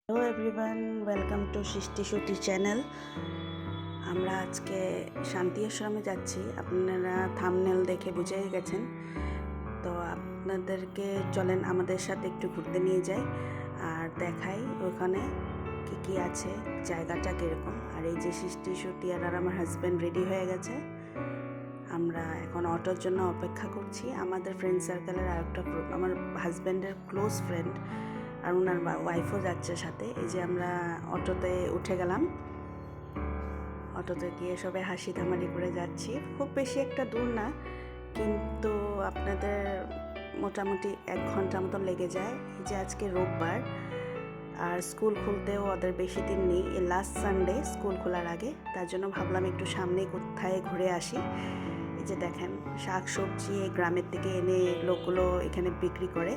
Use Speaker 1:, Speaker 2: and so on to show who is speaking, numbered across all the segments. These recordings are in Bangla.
Speaker 1: হ্যালো এভরিওয়ান, ওয়েলকাম টু সৃষ্টি শ্রুতি চ্যানেল। আমরা আজকে শান্তি আশ্রমে যাচ্ছি। আপনারা থাম্বনেল দেখে বুঝেই গেছেন। তো আপনাদেরকে চলেন আমাদের সাথে একটু ঘুরতে নিয়ে যাই আর দেখাই ওখানে কি কি আছে, জায়গাটা কীরকম। আর এই যে সৃষ্টি শ্রুতি আর আমার হাজব্যান্ড রেডি হয়ে গেছে। আমরা এখন অটোর জন্য অপেক্ষা করছি। আমাদের ফ্রেন্ড সার্কেলের আরেকটা গ্রুপ, আমার হাজব্যান্ডের ক্লোজ ফ্রেন্ড আর ওনার ওয়াইফও যাচ্ছে সাথে। এই যে আমরা অটোতে উঠে গেলাম, অটোতে গিয়ে সবাই হাসি থামারি করে যাচ্ছি। খুব বেশি একটা দূর না, কিন্তু আপনাদের মোটামুটি 1 ঘন্টা মতন লেগে যায়। এই যে আজকে রোববার আর স্কুল খুলতেও ওদের বেশি দিন নেই, এই লাস্ট সানডে স্কুল খোলার আগে। তার জন্য ভাবলাম একটু সামনে কোথায় ঘুরে আসি। এই যে দেখেন শাক সবজি গ্রামের থেকে এনে লোকগুলো এখানে বিক্রি করে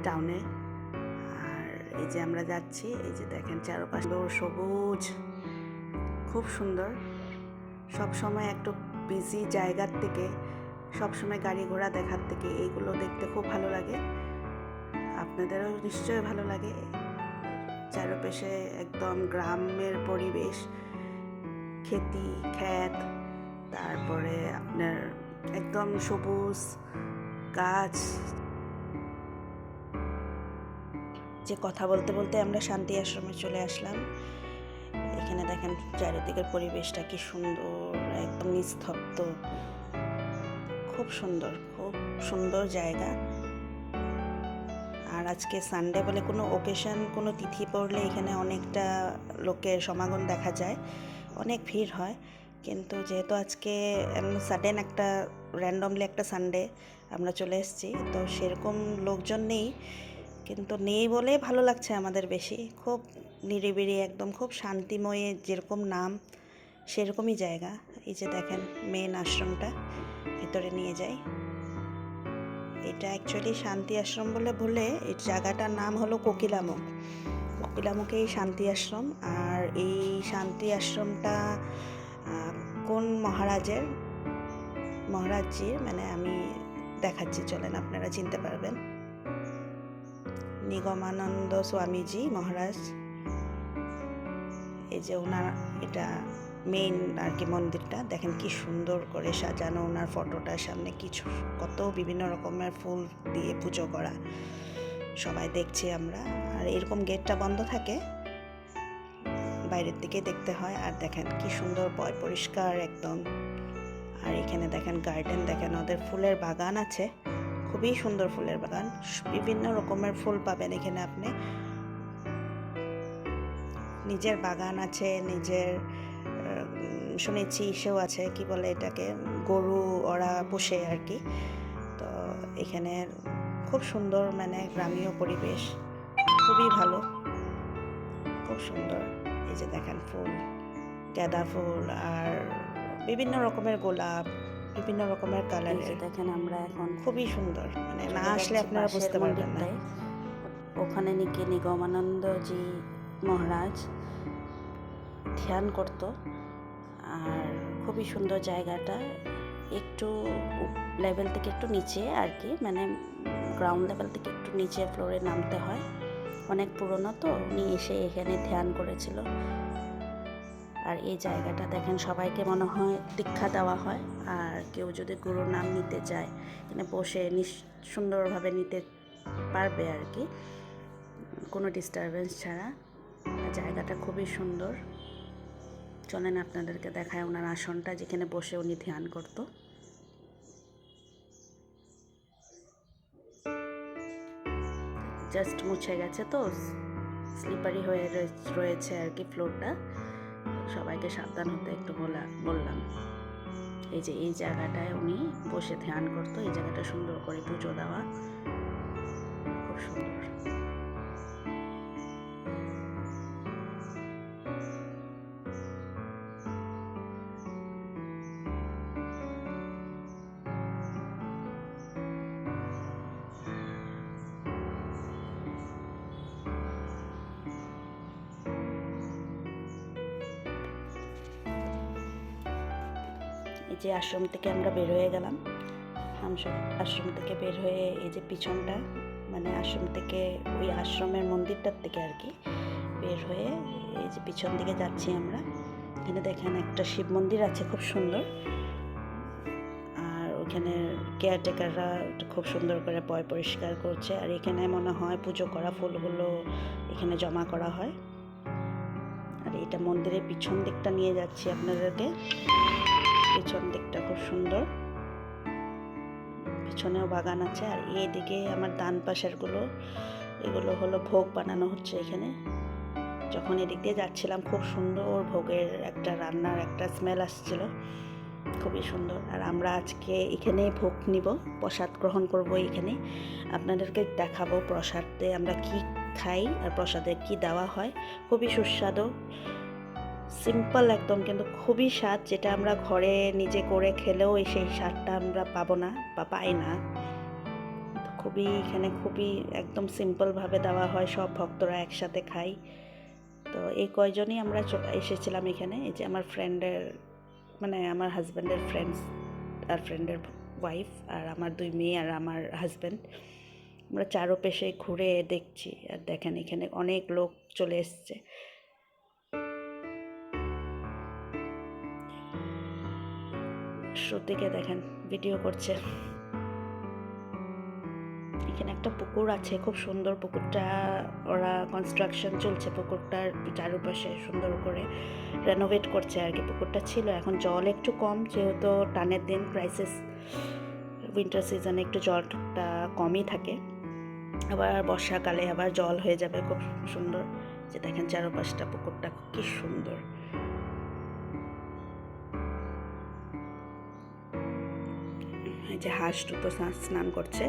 Speaker 1: টাউনে। এই যে আমরা যাচ্ছি, এই যে দেখেন চারপাশে সবুজ, খুব সুন্দর। সব সময় একটু বিজি জায়গার থেকে, সব সময় গাড়ি ঘোড়া দেখার থেকে এইগুলো দেখতে খুব ভালো লাগে। আপনাদেরও নিশ্চয়ই ভালো লাগে। চারপাশে একদম গ্রামের পরিবেশ, খেতি ক্ষেত, তারপরে আপনার একদম সবুজ গাছ। যে কথা বলতে বলতে আমরা শান্তি আশ্রমে চলে আসলাম। এখানে দেখেন চারিদিকের পরিবেশটা কি সুন্দর, একদম নিস্তব্ধ, খুব সুন্দর জায়গা। আর আজকে সানডে বলে কোনো ওকেশন, কোনো তিথি পড়লে এখানে অনেকটা লোকের সমাগম দেখা যায়, অনেক ভিড় হয়। কিন্তু যেহেতু আজকে সাডেন একটা র্যান্ডমলি একটা সানডে আমরা চলে এসেছি, তো সেরকম লোকজন নেই। কিন্তু নেই বলেই ভালো লাগছে আমাদের বেশি। খুব নিরিবিলি, একদম খুব শান্তিময়, যেরকম নাম সেরকমই জায়গা। এই যে দেখেন মেন আশ্রমটা, ভিতরে নিয়ে যাই। এটা অ্যাকচুয়ালি শান্তি আশ্রম বলে ভুলে এই জায়গাটার নাম হলো কোকিলামুখে এই শান্তি আশ্রম। আর এই শান্তি আশ্রমটা কোন মহারাজজির মানে আমি দেখাচ্ছি, চলেন আপনারা চিনতে পারবেন। নিগমানন্দ স্বামীজি মহারাজ। এই যে ওনার এটা মেইন আর কি মন্দিরটা, দেখেন কি সুন্দর করে সাজানো। ওনার ফটোটার সামনে কত বিভিন্ন রকমের ফুল দিয়ে পুজো করা, সবাই দেখছি আমরা। আর এরকম গেটটা বন্ধ থাকে, বাইরের দিকে দেখতে হয়। আর দেখেন কি সুন্দর পরিষ্কার একদম। আর এখানে দেখেন গার্ডেন, দেখেন ওদের ফুলের বাগান আছে, খুবই সুন্দর ফুলের বাগান। বিভিন্ন রকমের ফুল পাবেন এখানে আপনি। নিজের বাগান আছে, নিজের শুনেছি ইসেও আছে, কি বলে এটাকে, গরু ওরা পোষে আর কি। তো এখানে খুব সুন্দর, মানে গ্রামীয় পরিবেশ, খুবই ভালো, খুব সুন্দর। এই যে দেখেন ফুল, গাঁদা ফুল আর বিভিন্ন রকমের গোলাপ, বিভিন্ন রকমের কালারের। দেখেন আমরা এখন খুবই সুন্দর, মানে না আসলে আপনারা বুঝতে পারবেন না। ওখানে নাকি নিগমানন্দজি মহারাজ ধ্যান করত। আর খুবই সুন্দর জায়গাটা, একটু লেভেল থেকে একটু নিচে আর কি, মানে গ্রাউন্ড লেভেল থেকে একটু নিচে ফ্লোরে নামতে হয়। অনেক পুরনো, তো উনি এসে এখানে ধ্যান করেছিল। আর এই জায়গাটা দেখেন সবাইকে মনে হয় দীক্ষা দেওয়া হয়। আর কেউ যদি গুরুর নাম নিতে চায়, এখানে বসে সুন্দরভাবে নিতে পারবে আর কি, কোনো ডিস্টারবেন্স ছাড়া। জায়গাটা খুবই সুন্দর। চলেন আপনাদেরকে দেখায় ওনার আসনটা, যেখানে বসে উনি ধ্যান করত। জাস্ট মুছে গেছে, তো স্লিপারি হয়ে রয়েছে আর কি ফ্লোরটা। সবাইকে সাবধান হতে একটু বললাম। এই যে এই জায়গাটায় উনি বসে ধ্যান করতো, এই জায়গাটা সুন্দর করে পুজো দেওয়া, খুব সুন্দর। এই যে আশ্রম থেকে আমরা বের হয়ে গেলাম। আশ্রম থেকে বের হয়ে এই যে পিছনটা, মানে আশ্রম থেকে ওই আশ্রমের মন্দিরটার থেকে আর কি বের হয়ে এই যে পিছন দিকে যাচ্ছি আমরা। এখানে দেখেন একটা শিব মন্দির আছে খুব সুন্দর, আর ওখানে কেয়ারটেকাররা খুব সুন্দর করে পরিষ্কার করছে। আর এখানে মনে হয় পুজো করা ফুলগুলো এখানে জমা করা হয়। আর এটা মন্দিরের পিছন দিকটা নিয়ে যাচ্ছি আপনাদেরকে। পিছন দিকটা খুব সুন্দর, পিছনেও বাগান আছে। আর এইদিকে আমার ডান পাশেরগুলো, এগুলো হলো ভোগ বানানো হচ্ছে এখানে। যখন এদিক দিয়ে যাচ্ছিলাম খুব সুন্দর ভোগের একটা রান্নার একটা স্মেল আসছিল, খুবই সুন্দর। আর আমরা আজকে এখানেই ভোগ নিব, প্রসাদ গ্রহণ করব এখানে। আপনাদেরকে দেখাবো প্রসাদে আমরা কি খাই আর প্রসাদে কি দেওয়া হয়। খুবই সুস্বাদু, সিম্পল একদম, কিন্তু খুবই স্বাদ, যেটা আমরা ঘরে নিজে করে খেলেও সেই স্বাদটা আমরা পাবো না বা পাই না। খুবই এখানে খুবই একদম সিম্পলভাবে দেওয়া হয়, সব ভক্তরা একসাথে খাই। তো এই কয়জনই আমরা এসেছিলাম এখানে। এই যে আমার ফ্রেন্ডের, মানে আমার হাজব্যান্ডের ফ্রেন্ডস আর ফ্রেন্ডের ওয়াইফ, আর আমার 2 মেয়ে আর আমার হাজব্যান্ড, আমরা চারোপাশে ঘুরে দেখছি। আর দেখেন এখানে অনেক লোক চলে এসছে। শ্রুতিকে দেখেন ভিডিও করছে। এখানে একটা পুকুর আছে, খুব সুন্দর পুকুরটা, ওরা কনস্ট্রাকশন চলছে পুকুরটার চারপাশে, সুন্দর করে রেনোভেট করছে আর কি। পুকুরটা ছিল, এখন জল একটু কম, যেহেতু টানের দিন, ক্রাইসিস উইন্টার সিজনে একটু জলটা কমই থাকে। আবার বর্ষাকালে আবার জল হয়ে যাবে, খুব সুন্দর। যে দেখেন চারপাশটা পুকুরটা কি সুন্দর। এই যে হাঁস দুটো স্নান করছে।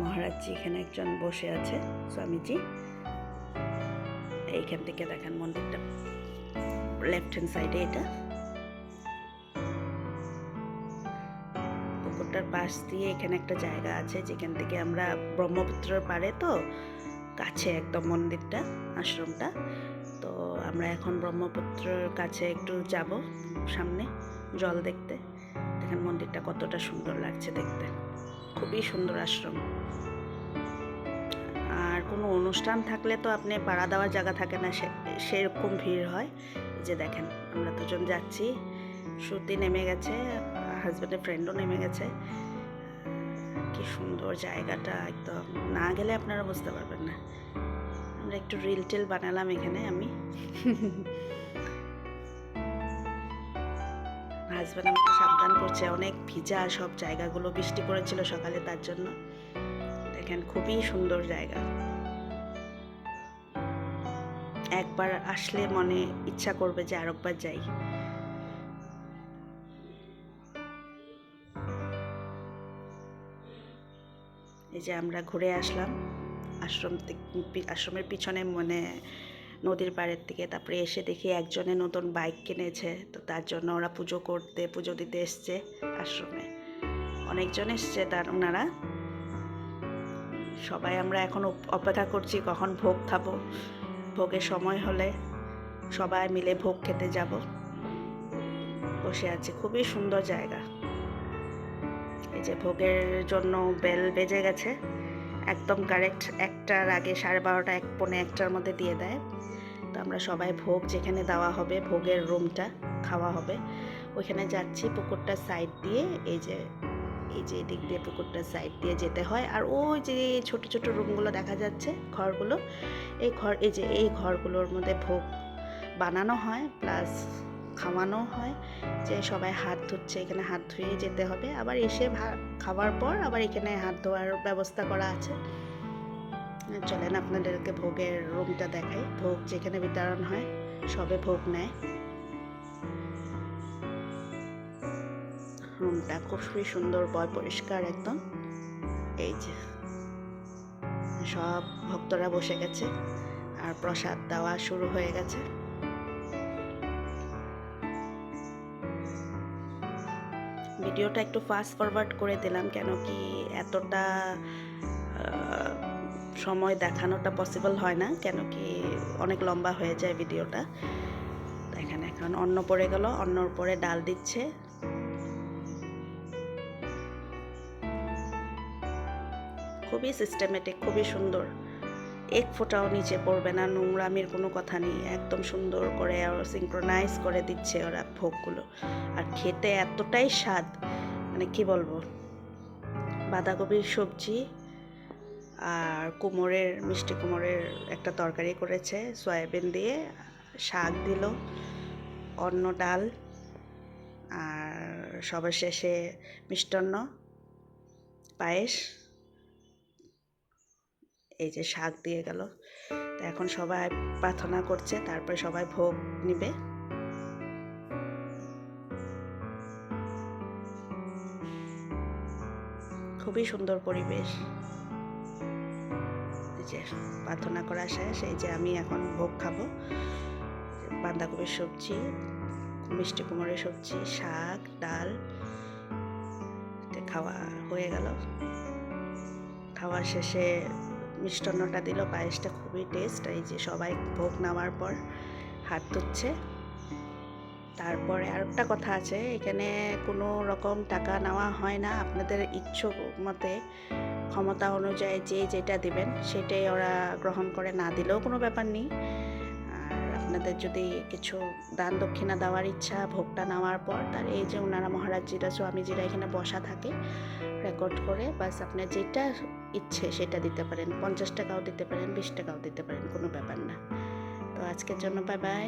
Speaker 1: মহারাজজি এখানে একজন বসে আছে, স্বামীজি। এইখান থেকে দেখেন মন্দিরটা লেফট হ্যান্ড সাইডে। এটা পুকুরটার পাশ দিয়ে এখানে একটা জায়গা আছে, যেখান থেকে আমরা ব্রহ্মপুত্রের পাড়ে, তো কাছে একদম মন্দিরটা, আশ্রমটা। তো আমরা এখন ব্রহ্মপুত্রের কাছে একটু যাব সামনে জল দেখতে। দেখেন মন্দিরটা কতটা সুন্দর লাগছে দেখতে, খুবই সুন্দর আশ্রম। আর কোনো অনুষ্ঠান থাকলে তো আপনি পাড়া দেওয়ার জায়গা থাকে না, সেরকম ভিড় হয়। যে দেখেন আমরা দুজন যাচ্ছি, শ্রুতি নেমে গেছে, হাজব্যান্ডের ফ্রেন্ডও নেমে গেছে। কি সুন্দর জায়গাটা, একদম না গেলে আপনারা বুঝতে পারবেন না। আমরা একটু রিল টিল বানালাম এখানে আমি। হাজব্যান্ড আমাকে সাবধান করছে, অনেক ভিজা সব জায়গাগুলো, বৃষ্টি পড়েছিল সকালে, তার জন্য। দেখেন খুবই সুন্দর জায়গা, একবার আসলে মনে ইচ্ছা করবে যে আরেকবার যাই। এই যে আমরা ঘুরে আসলাম আশ্রমের পিছনে, মানে নদীর পাড়ের থেকে। তারপরে এসে দেখি একজনে নতুন বাইক কিনেছে, তো তার জন্য ওরা পুজো দিতে এসছে আশ্রমে। অনেকজন এসছে ওনারা সবাই। আমরা এখন অপেক্ষা করছি কখন ভোগ খাবো। ভোগের সময় হলে সবাই মিলে ভোগ খেতে যাব। বসে আছি, খুবই সুন্দর জায়গা। এই যে ভোগের জন্য বেল বেজে গেছে, একদম কারেক্ট 1টার আগে, 12:30, 1:45-1টার মধ্যে দিয়ে দেয়। তো আমরা সবাই ভোগ যেখানে দেওয়া হবে, ভোগের রুমটা খাওয়া হবে, ওইখানে যাচ্ছি। পুকুরটার সাইড দিয়ে, এই যে এদিক দিয়ে পুকুরটার সাইড দিয়ে যেতে হয়। আর ওই যে ছোট ছোট রুমগুলো দেখা যাচ্ছে, ঘরগুলো, এই ঘরগুলোর মধ্যে ভোগ বানানো হয়, প্লাস খাওয়ানো হয়। যে সবাই হাত ধুচ্ছে, এখানে হাত ধুয়ে যেতে হবে। আবার এসে খাওয়ার পর আবার এখানে হাত ধোয়ার ব্যবস্থা করা আছে। চলেন আপনাদেরকে ভোগের রুমটা দেখাই, ভোগ যেখানে বিতরণ হয়, সবে ভোগ নেয়। রুমটা খুবই সুন্দর, পরিষ্কার একদম। এই যে সব ভক্তরা বসে গেছে আর প্রসাদ দেওয়া শুরু হয়ে গেছে। ভিডিওটা একটু ফাস্ট ফরওয়ার্ড করে দিলাম, কেন কি এতটা সময় দেখানোটা পসিবল হয় না, কেন কি অনেক লম্বা হয়ে যায় ভিডিওটা। দেখেন এখন অন্ন পড়ে গেল, অন্নর পরে ডাল দিচ্ছে। খুবই সিস্টেমেটিক, খুবই সুন্দর। এক ফোঁটাও নিচে পড়বে না, নোংরামির কোনো কথা নেই, একদম সুন্দর করে সিঙ্ক্রোনাইজ করে দিচ্ছে ওরা ভোগগুলো। আর খেতে এতটাই স্বাদ, মানে কি বলবো। বাঁধাকপির সবজি আর মিষ্টি কুমড়ের একটা তরকারি করেছে সয়াবিন দিয়ে, শাক দিল, অন্ন ডাল, আর সবার শেষে মিষ্টান্ন, পায়েস, এই যে শাক দিয়ে গেল। তো এখন সবাই প্রার্থনা করছে, তারপরে সবাই ভোগ নিবে। খুবই সুন্দর পরিবেশ। এই যে প্রার্থনা করা শেষ, এই যে আমি এখন ভোগ খাবো। বাঁধাকপির সবজি, মিষ্টি কুমড়ের সবজি, শাক, ডাল খাওয়া হয়ে গেল। খাওয়া শেষে মিষ্টান্নটা দিল, পায়েসটা খুবই টেস্ট। এই যে সবাই ভোগ নেওয়ার পর হাত ধুচ্ছে। তারপরে আরেকটা কথা আছে, এখানে কোনো রকম টাকা নেওয়া হয় না, আপনাদের ইচ্ছুক মতে ক্ষমতা অনুযায়ী যে যেটা দিবেন সেটাই ওরা গ্রহণ করে, না দিলেও কোনো ব্যাপার নেই। আর আপনাদের যদি কিছু দান দক্ষিণা দেওয়ার ইচ্ছা ভোগটা নেওয়ার পর, তার এই যে ওনারা মহারাজজিরা স্বামীজিরা এখানে বসা থাকে রেকর্ড করে, বাস আপনার যেটা ইচ্ছে সেটা দিতে পারেন। 50 টাকাও দিতে পারেন, 20 টাকাও দিতে পারেন, কোনো ব্যাপার না। তো আজকের জন্য বাই বাই।